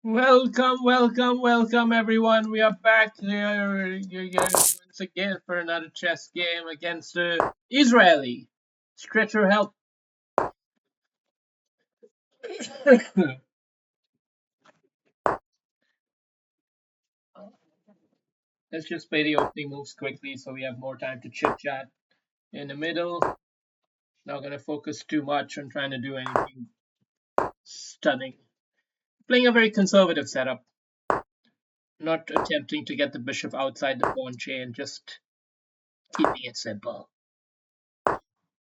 Welcome, everyone. We are back here once again for another chess game against the Israeli. Stretcher help. Let's just play the opening moves quickly so we have more time to chit chat in the middle. Not gonna focus too much on trying to do anything stunning. Playing a very conservative setup, not attempting to get the bishop outside the pawn chain, just keeping it simple.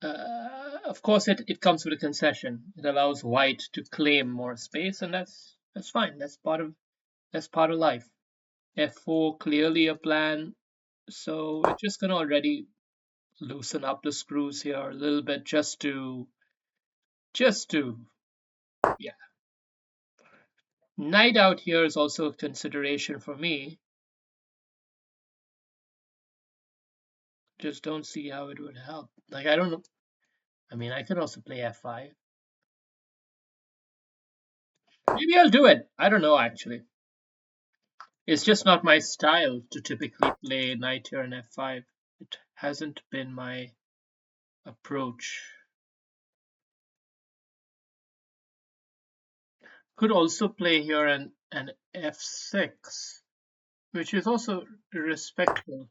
Of course, it comes with a concession. It allows white to claim more space, and that's fine. That's part of life. F4 clearly a plan, so we're just gonna already loosen up the screws here a little bit, just to yeah. Knight out here is also a consideration for me. Just don't see how it would help. Like I don't know. I mean, I could also play F5. Maybe I'll do it. I don't know actually. It's just not my style to typically play knight here in f5. It hasn't been my approach. Could also play here an f6, which is also respectful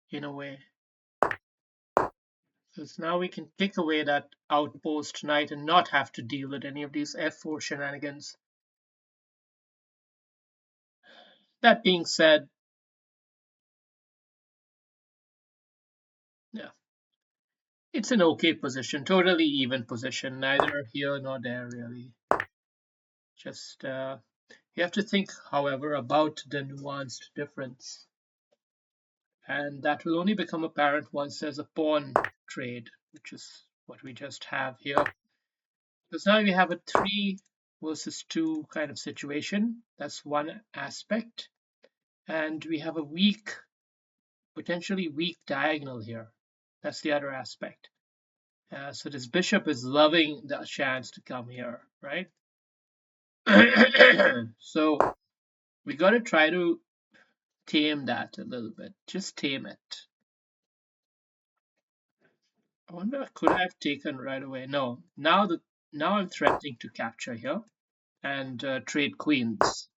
in a way. Because now we can kick away that outpost knight and not have to deal with any of these f4 shenanigans. That being said, yeah, it's an okay position, totally even position, neither here nor there really. Just you have to think, however, about the nuanced difference. And that will only become apparent once there's a pawn trade, which is what we just have here. Because now we have a 3 versus 2 kind of situation. That's one aspect. And we have a weak, potentially weak diagonal here. That's the other aspect. So this bishop is loving the chance to come here, right? So we got to try to tame that a little bit. Just tame it. I wonder, could I have taken right away? No. Now I'm threatening to capture here and trade queens.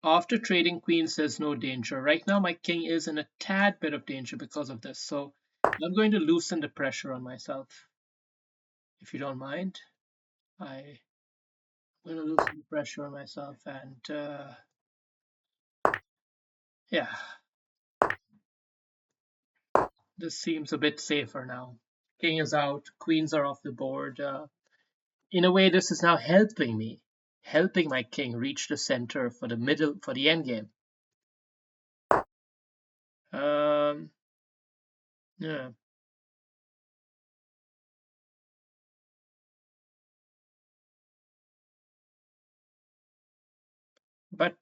After trading queens, there's no danger. Right now, my king is in a tad bit of danger because of this. So I'm going to loosen the pressure on myself. If you don't mind, I'm going to loosen the pressure on myself and yeah, this seems a bit safer now. King is out, queens are off the board. In a way, this is now helping me, helping my king reach the center for the middle, for the endgame. Yeah. But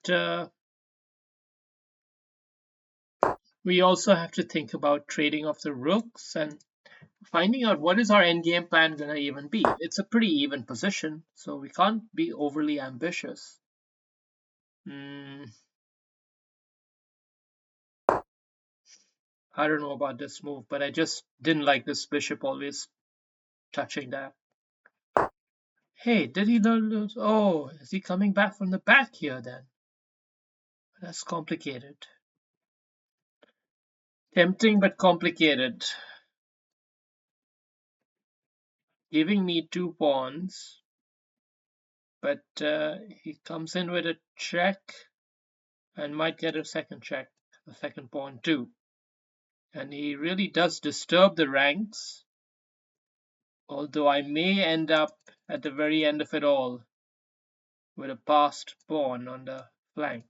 we also have to think about trading off the rooks and finding out what is our endgame plan gonna even be. It's a pretty even position, so we can't be overly ambitious. Hmm. I don't know about this move, but I just didn't like this bishop always touching that. Hey, did he lose? Oh, is he coming back from the back here then? That's complicated. Tempting but complicated. Giving me 2 pawns, but he comes in with a check and might get a second check, a second pawn too. And he really does disturb the ranks, although I may end up at the very end of it all with a passed pawn on the flank.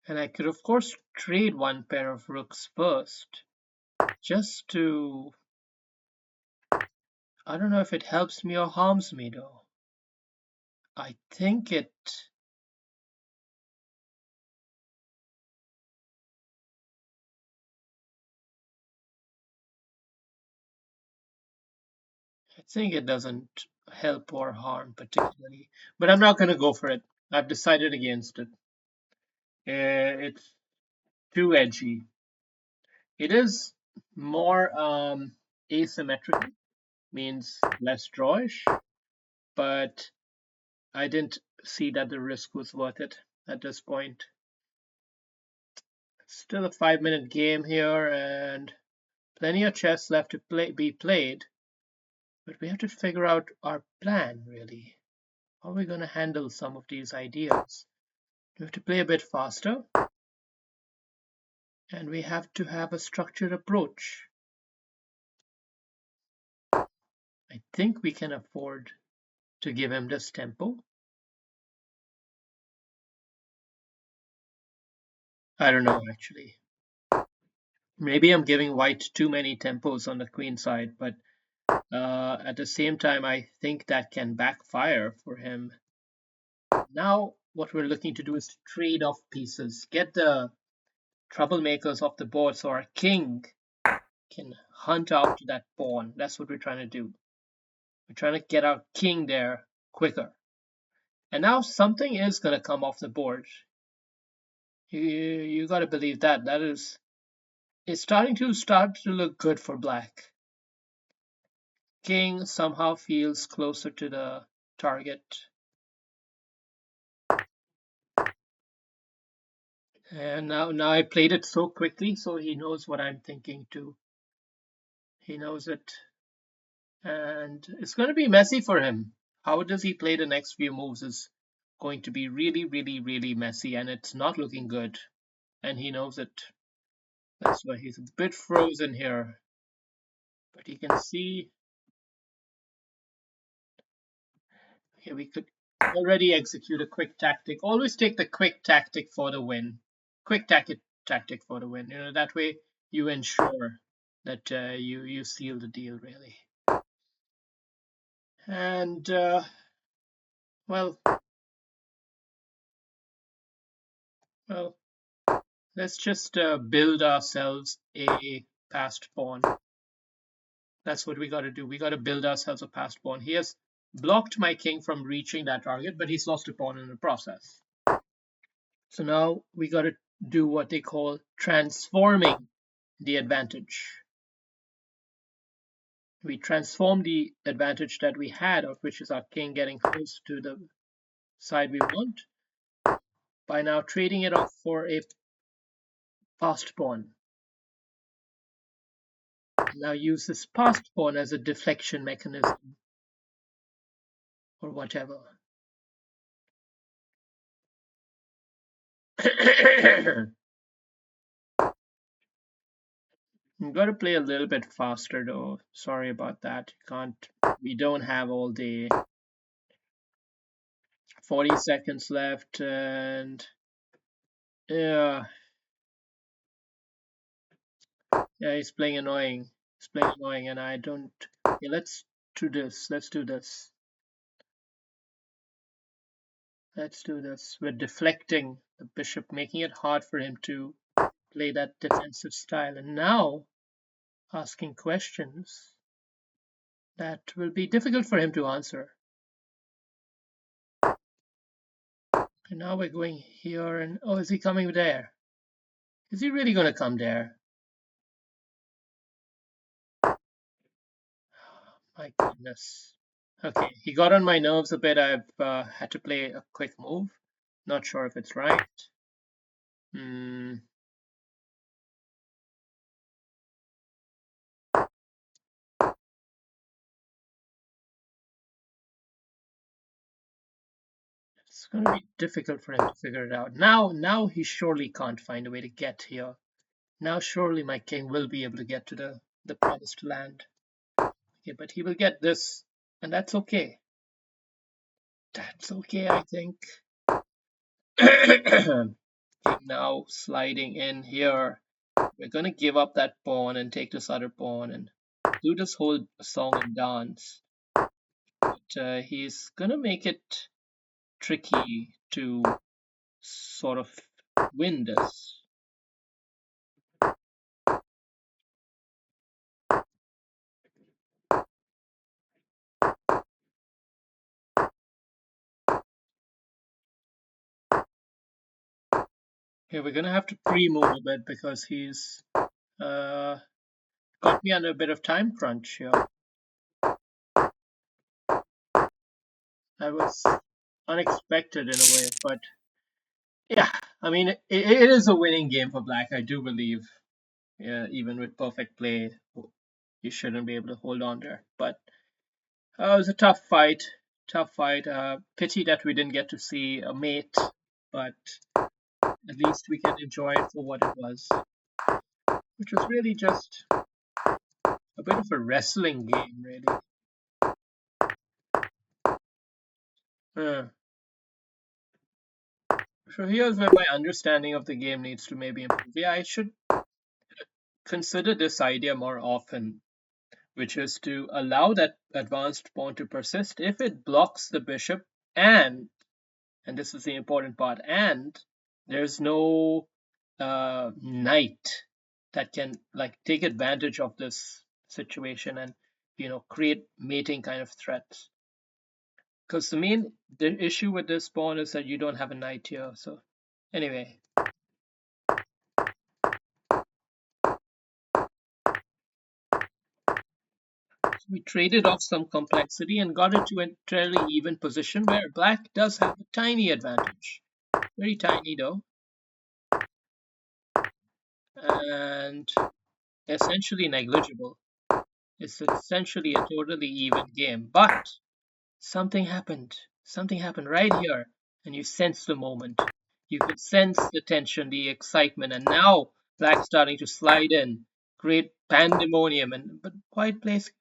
And I could of course trade one pair of rooks first, just to... I don't know if it helps me or harms me though. I think it... think it doesn't help or harm particularly, but I'm not going to go for it. I've decided against it. It's too edgy. It is more asymmetrical, means less drawish, but I didn't see that the risk was worth it at this point. Still a 5 minute game here, and plenty of chess left to be played, but we have to figure out our plan really. How are we going to handle some of these ideas? We have to play a bit faster, and we have to have a structured approach. I think we can afford to give him this tempo. I don't know actually. Maybe I'm giving white too many tempos on the queen side, but at the same time, I think that can backfire for him. Now, what we're looking to do is to trade off pieces, get the troublemakers off the board so our king can hunt after that pawn. That's what we're trying to do. We're trying to get our king there quicker. And now something is going to come off the board. You got to believe that. It's starting to look good for black. King somehow feels closer to the target. And now I played it so quickly, so he knows what I'm thinking too. He knows it. And it's going to be messy for him. How does he play the next few moves is going to be really, really, really messy, and it's not looking good. And he knows it. That's why he's a bit frozen here. But he can see. Okay, we could already execute a quick tactic. Always take the quick tactic for the win. Quick tactic for the win. That way you ensure that you seal the deal really. And well, well, let's just build ourselves a passed pawn. That's what we got to do. We got to build ourselves a passed pawn. He has blocked my king from reaching that target, but he's lost a pawn in the process. So now we got to do what they call transforming the advantage. We transform the advantage that we had, of which is our king getting close to the side we want, by now trading it off for a passed pawn. Now use this passed pawn as a deflection mechanism or whatever. You've got to play a little bit faster though. Sorry about that. We don't have all day. 40 seconds left, and yeah, he's playing annoying. He's playing annoying, and I don't. Yeah, let's do this. Let's do this. Let's do this. We're deflecting the bishop, making it hard for him to play that defensive style. And now asking questions that will be difficult for him to answer. And now we're going here, and oh, is he coming there? Is he really going to come there? My goodness. Okay, he got on my nerves a bit. I've had to play a quick move. Not sure if it's right. It's going to be difficult for him to figure it out. Now he surely can't find a way to get here. Now surely my king will be able to get to the promised land. Okay, but he will get this, and that's okay. That's okay, I think. Now sliding in here. We're gonna give up that pawn and take this other pawn and do this whole song and dance. But he's gonna make it tricky to sort of win this. Here we're gonna have to pre-move a bit because he's uh, got me under a bit of time crunch here. That was unexpected in a way, but yeah, I mean, it is a winning game for Black, I do believe. Yeah, even with perfect play, you shouldn't be able to hold on there. But it was a tough fight, tough fight. Pity that we didn't get to see a mate, but at least we can enjoy it for what it was, which was really just a bit of a wrestling game, really. Uh, so here's where my understanding of the game needs to maybe improve. Yeah, I should consider this idea more often, which is to allow that advanced pawn to persist if it blocks the bishop and this is the important part, and there's no knight that can like take advantage of this situation and create mating kind of threats. Because the issue with this pawn is that you don't have a knight here. So anyway, we traded off some complexity and got it to a fairly even position where black does have a tiny advantage. Very tiny though. And essentially negligible. It's essentially a totally even game. But something happened. Something happened right here. And you sense the moment. You could sense the tension, the excitement, and now Black's starting to slide in. Great pandemonium. But White plays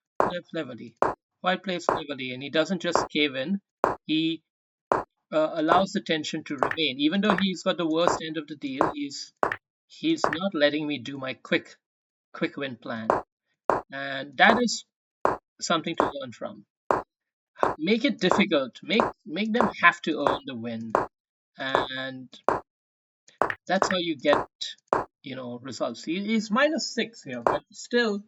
cleverly. White plays cleverly, and he doesn't just cave in. He allows the tension to remain. Even though he's got the worst end of the deal, he's not letting me do my quick win plan. And that is something to learn from. Make it difficult. Make them have to earn the win, and that's how you get results. He's -6 here, but still,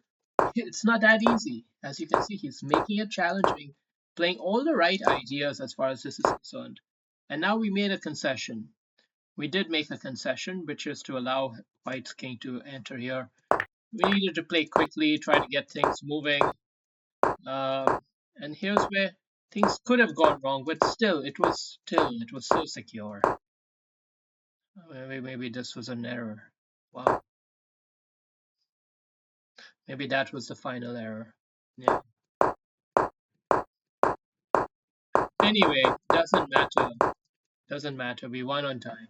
it's not that easy. As you can see, he's making it challenging, playing all the right ideas as far as this is concerned. And now we made a concession. We did make a concession, which is to allow White's king to enter here. We needed to play quickly, try to get things moving. Um, and here's where things could have gone wrong, but it was so secure. Maybe this was an error. Wow, maybe that was the final error. Yeah. Anyway, doesn't matter. Doesn't matter. We won on time.